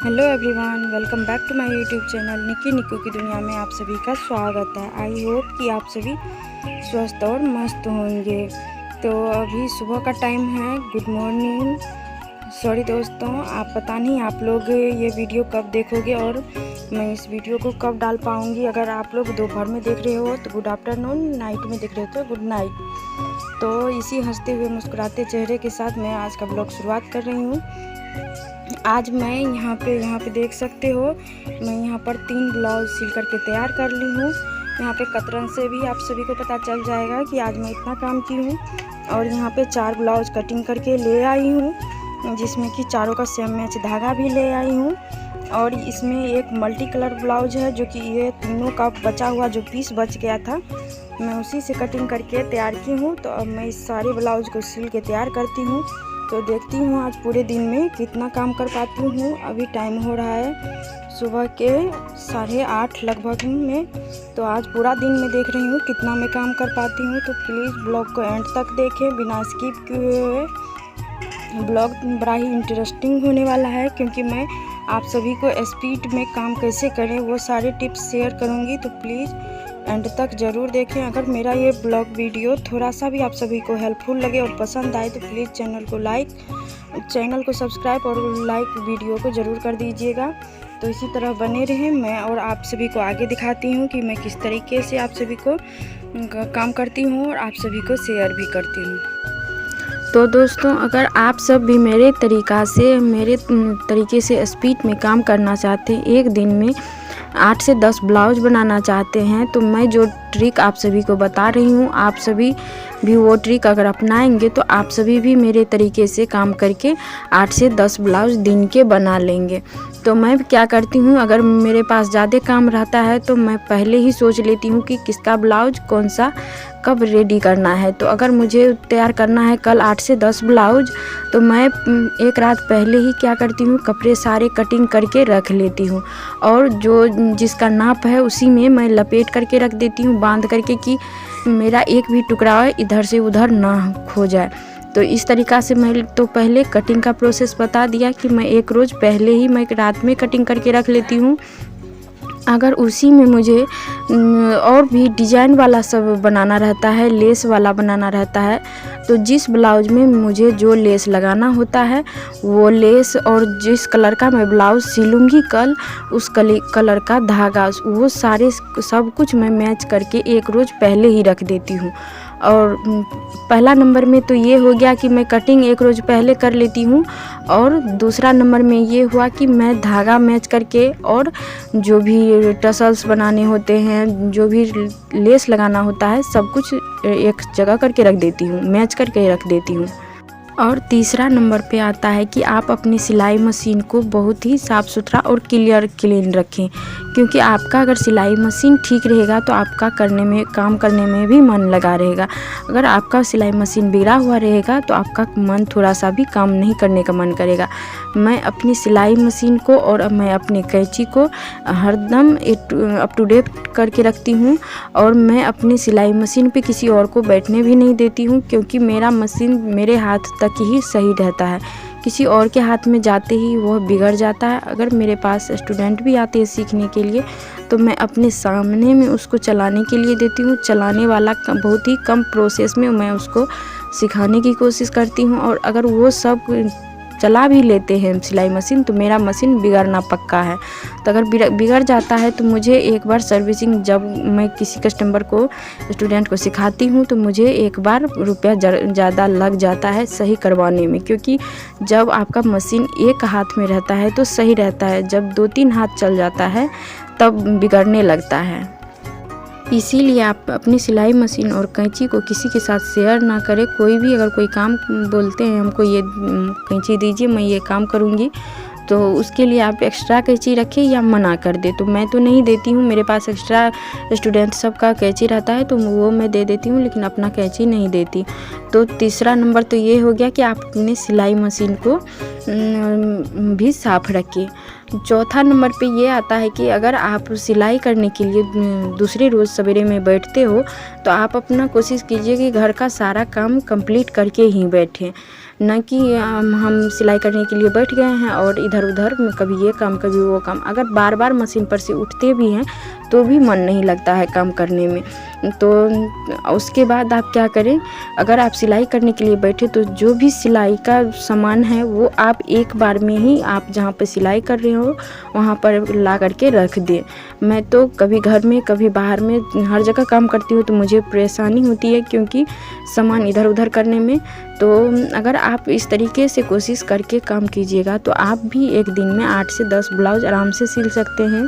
Hello everyone, welcome back to my YouTube channel Niki Niku की दुनिया में आप सभी का स्वागत है। आई होप कि आप सभी स्वस्थ और मस्त होंगे। तो अभी सुबह का टाइम है। Good morning. सॉरी दोस्तों, आप पता नहीं आप लोग ये वीडियो कब देखोगे और मैं इस वीडियो को कब डाल पाऊँगी। अगर आप लोग दोपहर में देख रहे हो तो गुड आफ्टरनून, नाइट में देख रहे हो तो गुड नाइट। तो इसी हंसते हुए मुस्कुराते चेहरे के साथ मैं आज का ब्लॉग शुरुआत कर रही हूँ। आज मैं यहाँ पे देख सकते हो, मैं यहाँ पर 3 ब्लाउज सिल करके तैयार कर ली हूँ। यहाँ पे कतरन से भी आप सभी को पता चल जाएगा कि आज मैं इतना काम की हूँ। और यहाँ पे 4 ब्लाउज कटिंग करके ले आई हूँ, जिसमें कि चारों का सेम मैच धागा भी ले आई हूँ। और इसमें एक मल्टी कलर ब्लाउज है, जो कि ये तीनों का बचा हुआ जो पीस बच गया था, मैं उसी से कटिंग करके तैयार की हूँ। तो अब मैं इस सारे ब्लाउज को सिल के तैयार करती हूँ। तो देखती हूँ आज पूरे दिन में कितना काम कर पाती हूँ। अभी टाइम हो रहा है सुबह के 8:30 लगभग में। तो आज पूरा दिन मैं देख रही हूँ कितना मैं काम कर पाती हूँ। तो प्लीज़ ब्लॉग को एंड तक देखें बिना स्किप किए हुए। ब्लॉग बड़ा ही इंटरेस्टिंग होने वाला है, क्योंकि मैं आप सभी को स्पीड में काम कैसे करें वो सारे टिप्स शेयर करूँगी। तो प्लीज़ एंड तक ज़रूर देखें। अगर मेरा ये ब्लॉग वीडियो थोड़ा सा भी आप सभी को हेल्पफुल लगे और पसंद आए तो प्लीज़ चैनल को सब्सक्राइब और लाइक वीडियो को ज़रूर कर दीजिएगा। तो इसी तरह बने रहें। मैं और आप सभी को आगे दिखाती हूँ कि मैं किस तरीके से आप सभी को काम करती हूँ और आप सभी को शेयर भी करती हूँ। तो दोस्तों, अगर आप सब भी मेरे तरीके से स्पीड में काम करना चाहते हैं, एक दिन में 8 से 10 ब्लाउज बनाना चाहते हैं, तो मैं जो ट्रिक आप सभी को बता रही हूँ, आप सभी भी वो ट्रिक अगर अपनाएंगे तो आप सभी भी मेरे तरीके से काम करके 8 से 10 ब्लाउज दिन के बना लेंगे। तो मैं क्या करती हूँ, अगर मेरे पास ज़्यादा काम रहता है तो मैं पहले ही सोच लेती हूँ कि किसका ब्लाउज कौन सा कब रेडी करना है। तो अगर मुझे तैयार करना है कल 8 से 10 ब्लाउज, तो मैं एक रात पहले ही क्या करती हूँ, कपड़े सारे कटिंग करके रख लेती हूँ। और जो जिसका नाप है उसी में मैं लपेट करके रख देती हूँ, बांध करके, कि मेरा एक भी टुकड़ा इधर से उधर ना खो जाए। तो इस तरीक़ा से मैं तो पहले कटिंग का प्रोसेस बता दिया कि मैं एक रोज़ पहले ही मैं रात में कटिंग करके रख लेती हूँ। अगर उसी में मुझे और भी डिजाइन वाला सब बनाना रहता है, लेस वाला बनाना रहता है, तो जिस ब्लाउज में मुझे जो लेस लगाना होता है वो लेस और जिस कलर का मैं ब्लाउज सिलूँगी कल, उस कलर का धागा, वो सारे सब कुछ मैं मैच करके एक रोज़ पहले ही रख देती हूँ। और पहला नंबर में तो ये हो गया कि मैं कटिंग एक रोज़ पहले कर लेती हूँ। और दूसरा नंबर में ये हुआ कि मैं धागा मैच करके और जो भी टसल्स बनाने होते हैं, जो भी लेस लगाना होता है, सब कुछ एक जगह करके रख देती हूँ, मैच करके रख देती हूँ। और तीसरा नंबर पे आता है कि आप अपनी सिलाई मशीन को बहुत ही साफ़ सुथरा और क्लीन रखें, क्योंकि आपका अगर सिलाई मशीन ठीक रहेगा तो आपका काम करने में भी मन लगा रहेगा। अगर आपका सिलाई मशीन बिगड़ा हुआ रहेगा तो आपका मन थोड़ा सा भी काम नहीं करने का मन करेगा। मैं अपनी सिलाई मशीन को और मैं अपने कैंची को हरदम अप टू डेट करके रखती हूँ। और मैं अपनी सिलाई मशीन पे किसी और को बैठने भी नहीं देती हूँ, क्योंकि मेरा मशीन मेरे हाथ तक ही सही रहता है, किसी और के हाथ में जाते ही वह बिगड़ जाता है। अगर मेरे पास स्टूडेंट भी आते हैं सीखने के लिए तो मैं अपने सामने में उसको चलाने के लिए देती हूँ। चलाने वाला बहुत ही कम प्रोसेस में मैं उसको सिखाने की कोशिश करती हूँ। और अगर वो सब चला भी लेते हैं सिलाई मशीन तो मेरा मशीन बिगड़ना पक्का है। तो अगर बिगड़ जाता है तो मुझे एक बार सर्विसिंग, जब मैं किसी कस्टमर को स्टूडेंट को सिखाती हूँ तो मुझे एक बार रुपया ज़्यादा लग जाता है सही करवाने में, क्योंकि जब आपका मशीन एक हाथ में रहता है तो सही रहता है, जब 2-3 हाथ चल जाता है तब बिगड़ने लगता है। इसीलिए आप अपनी सिलाई मशीन और कैंची को किसी के साथ शेयर ना करें। कोई भी अगर कोई काम बोलते हैं हमको ये कैंची दीजिए मैं ये काम करूँगी, तो उसके लिए आप एक्स्ट्रा कैंची रखें या मना कर दे। तो मैं तो नहीं देती हूँ, मेरे पास एक्स्ट्रा स्टूडेंट सबका कैंची रहता है तो वो मैं दे देती हूँ, लेकिन अपना कैंची नहीं देती। तो तीसरा नंबर तो ये हो गया कि आप अपनी सिलाई मशीन को भी साफ़ रखिए। चौथा नंबर पे ये आता है कि अगर आप सिलाई करने के लिए दूसरे रोज़ सवेरे में बैठते हो तो आप अपना कोशिश कीजिए कि घर का सारा काम कंप्लीट करके ही बैठें। न कि हम सिलाई करने के लिए बैठ गए हैं और इधर उधर कभी ये काम कभी वो काम। अगर बार बार मशीन पर से उठते भी हैं तो भी मन नहीं लगता है काम करने में। तो उसके बाद आप क्या करें, अगर आप सिलाई करने के लिए बैठे तो जो भी सिलाई का सामान है वो आप एक बार में ही आप जहाँ पर सिलाई कर रहे हो वहाँ पर ला करके रख दें। मैं तो कभी घर में कभी बाहर में हर जगह काम करती हूँ तो मुझे परेशानी होती है क्योंकि सामान इधर उधर करने में। तो अगर आप इस तरीके से कोशिश करके काम कीजिएगा तो आप भी एक दिन में 8 से 10 ब्लाउज आराम से सिल सकते हैं।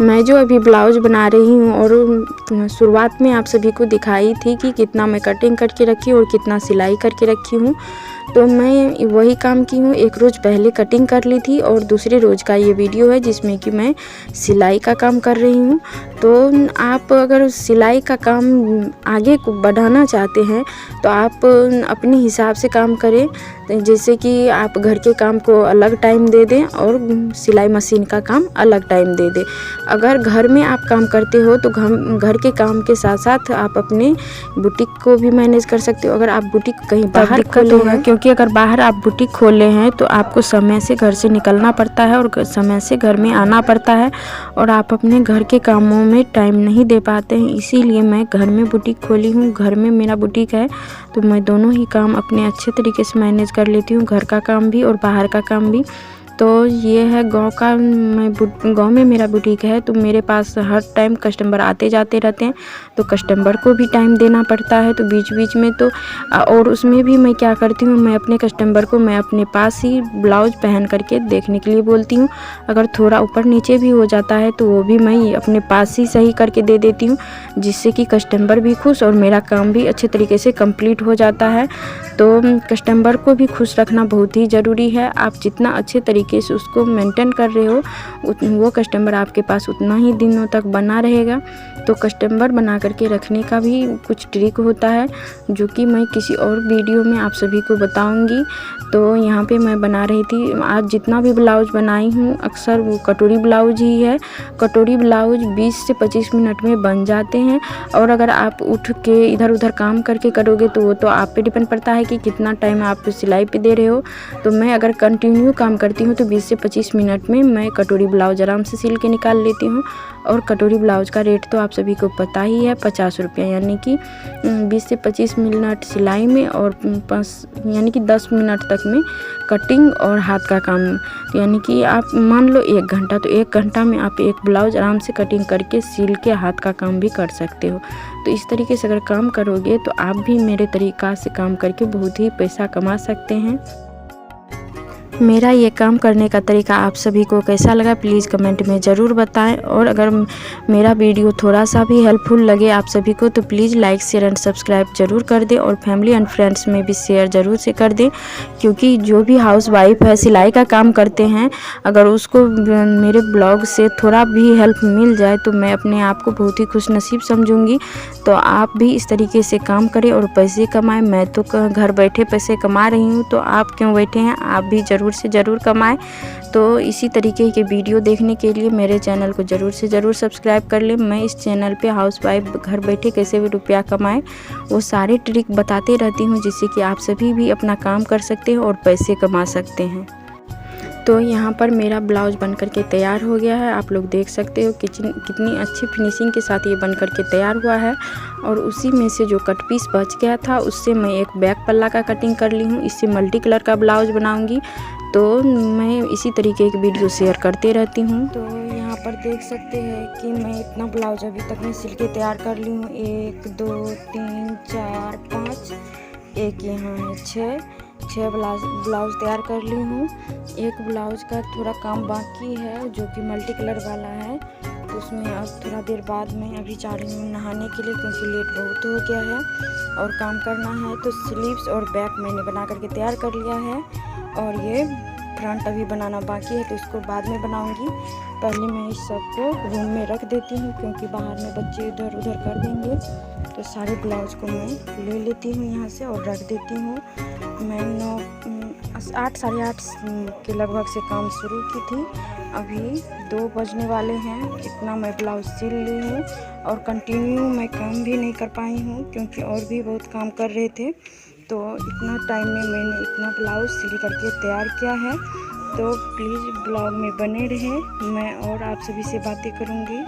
मैं जो अभी ब्लाउज बना रही हूँ और शुरुआत में आप सभी को दिखाई थी कि कितना मैं कटिंग करके रखी और कितना सिलाई करके रखी हूँ, तो मैं वही काम की हूँ। एक रोज़ पहले कटिंग कर ली थी और दूसरे रोज़ का ये वीडियो है जिसमें कि मैं सिलाई का काम कर रही हूँ। तो आप अगर सिलाई का काम आगे को बढ़ाना चाहते हैं तो आप अपने हिसाब से काम करें, जैसे कि आप घर के काम को अलग टाइम दे दें और सिलाई मशीन का काम अलग टाइम दे दें। अगर घर में आप काम करते हो तो घर के काम के साथ साथ आप अपने बुटीक को भी मैनेज कर सकते हो। अगर आप बुटीक कहीं बाहर खोले हैं, क्योंकि अगर बाहर आप बुटीक खोले हैं तो आपको समय से घर से निकलना पड़ता है और समय से घर में आना पड़ता है और आप अपने घर के कामों में टाइम नहीं दे पाते हैं। इसीलिए मैं घर में बुटीक खोली हूँ। घर में मेरा बुटीक है तो मैं दोनों ही काम अपने अच्छे तरीके से मैनेज कर लेती हूँ, घर का काम भी और बाहर का काम भी। तो ये है गांव में मेरा बुटीक है तो मेरे पास हर टाइम कस्टमर आते जाते रहते हैं, तो कस्टमर को भी टाइम देना पड़ता है। तो बीच बीच में तो और उसमें भी मैं क्या करती हूँ, मैं अपने कस्टमर को मैं अपने पास ही ब्लाउज पहन करके देखने के लिए बोलती हूँ। अगर थोड़ा ऊपर नीचे भी हो जाता है तो वो भी मैं अपने पास ही सही करके दे देती हूँ, जिससे कि कस्टमर भी खुश और मेरा काम भी अच्छे तरीके से कंप्लीट हो जाता है। तो कस्टमर को भी खुश रखना बहुत ही ज़रूरी है। आप जितना अच्छे तरीके से उसको मेंटेन कर रहे हो वो कस्टमर आपके पास उतना ही दिनों तक बना रहेगा। तो कस्टमर बना करके रखने का भी कुछ ट्रिक होता है जो कि मैं किसी और वीडियो में आप सभी को बताऊंगी। तो यहाँ पे मैं बना रही थी, आज जितना भी ब्लाउज बनाई हूँ अक्सर वो कटोरी ब्लाउज ही है। कटोरी ब्लाउज 20 से 25 मिनट में बन जाते हैं और अगर आप उठ के इधर उधर काम करके करोगे तो वो तो आप पे डिपेंड पड़ता है कि कितना टाइम आप सिलाई पे दे रहे हो। तो मैं अगर कंटिन्यू काम करती हूँ तो 20 से 25 मिनट में मैं कटोरी ब्लाउज आराम से सिल के निकाल लेती हूँ। और कटोरी ब्लाउज का रेट तो आप सभी को पता ही है, 50 रुपये, यानी कि 20 से 25 मिनट सिलाई में और यानी कि 10 मिनट तक में कटिंग और हाथ का काम। यानी कि आप मान लो 1 घंटा, तो 1 घंटा में आप एक ब्लाउज आराम से कटिंग करके सिल के हाथ का काम भी कर सकते हो। तो इस तरीके से अगर काम करोगे तो आप भी मेरे तरीक़ा से काम करके बहुत ही पैसा कमा सकते हैं। मेरा ये काम करने का तरीका आप सभी को कैसा लगा प्लीज़ कमेंट में ज़रूर बताएं। और अगर मेरा वीडियो थोड़ा सा भी हेल्पफुल लगे आप सभी को तो please like share and subscribe ज़रूर कर दें और फैमिली एंड फ्रेंड्स में भी शेयर ज़रूर से कर दें, क्योंकि जो भी हाउस वाइफ है सिलाई का काम करते हैं अगर उसको मेरे ब्लॉग से थोड़ा भी हेल्प मिल जाए तो मैं अपने आप को बहुत ही खुशनसीब समझूंगी। तो आप भी इस तरीके से काम करें और पैसे कमाएं। मैं तो घर बैठे पैसे कमा रही हूँ, तो आप क्यों बैठे हैं, आप भी ज़रूर से ज़रूर कमाएं। तो इसी तरीके के वीडियो देखने के लिए मेरे चैनल को ज़रूर से ज़रूर सब्सक्राइब कर लें। मैं इस चैनल पे हाउसवाइफ घर बैठे कैसे भी रुपया कमाएं वो सारे ट्रिक बताते रहती हूँ, जिससे कि आप सभी भी अपना काम कर सकते हैं और पैसे कमा सकते हैं। तो यहाँ पर मेरा ब्लाउज बन करके तैयार हो गया है, आप लोग देख सकते हो कितनी अच्छी फिनिशिंग के साथ ये बन करके तैयार हुआ है। और उसी में से जो कट पीस बच गया था उससे मैं एक बैक पल्ला का कटिंग कर ली हूँ। इससे मल्टी कलर का ब्लाउज बनाऊंगी, तो मैं इसी तरीके की वीडियो शेयर करते रहती हूँ। तो यहाँ पर देख सकते हैं कि मैं इतना ब्लाउज अभी तक मैं सिल के तैयार कर ली हूँ। 1 2 3 4 5, एक यहाँ है 6 ब्लाउज तैयार कर ली हूँ। एक ब्लाउज का थोड़ा काम बाकी है जो कि मल्टी कलर वाला है, तो उसमें अब थोड़ा देर बाद मैं अभी जा रही हूँ नहाने के लिए, क्योंकि लेट बहुत हो गया है और काम करना है। तो स्लीव्स और बैक मैंने बना करके तैयार कर लिया है और ये फ्रंट अभी बनाना बाकी है, तो इसको बाद में बनाऊंगी। पहले मैं इस सबको रूम में रख देती हूँ, क्योंकि बाहर में बच्चे इधर उधर कर देंगे। तो सारे ब्लाउज को मैं ले लेती हूँ यहाँ से और रख देती हूँ। मैं 8 साढ़े 8 के लगभग से काम शुरू की थी, अभी 2 बजने वाले हैं। इतना मैं ब्लाउज सिल ली हूँ और कंटिन्यू मैं काम भी नहीं कर पाई हूँ, क्योंकि और भी बहुत काम कर रहे थे। तो इतना टाइम में मैंने इतना ब्लाउज़ सिल करके तैयार किया है। तो प्लीज़ ब्लॉग में बने रहें, मैं और आप सभी से बातें करूँगी।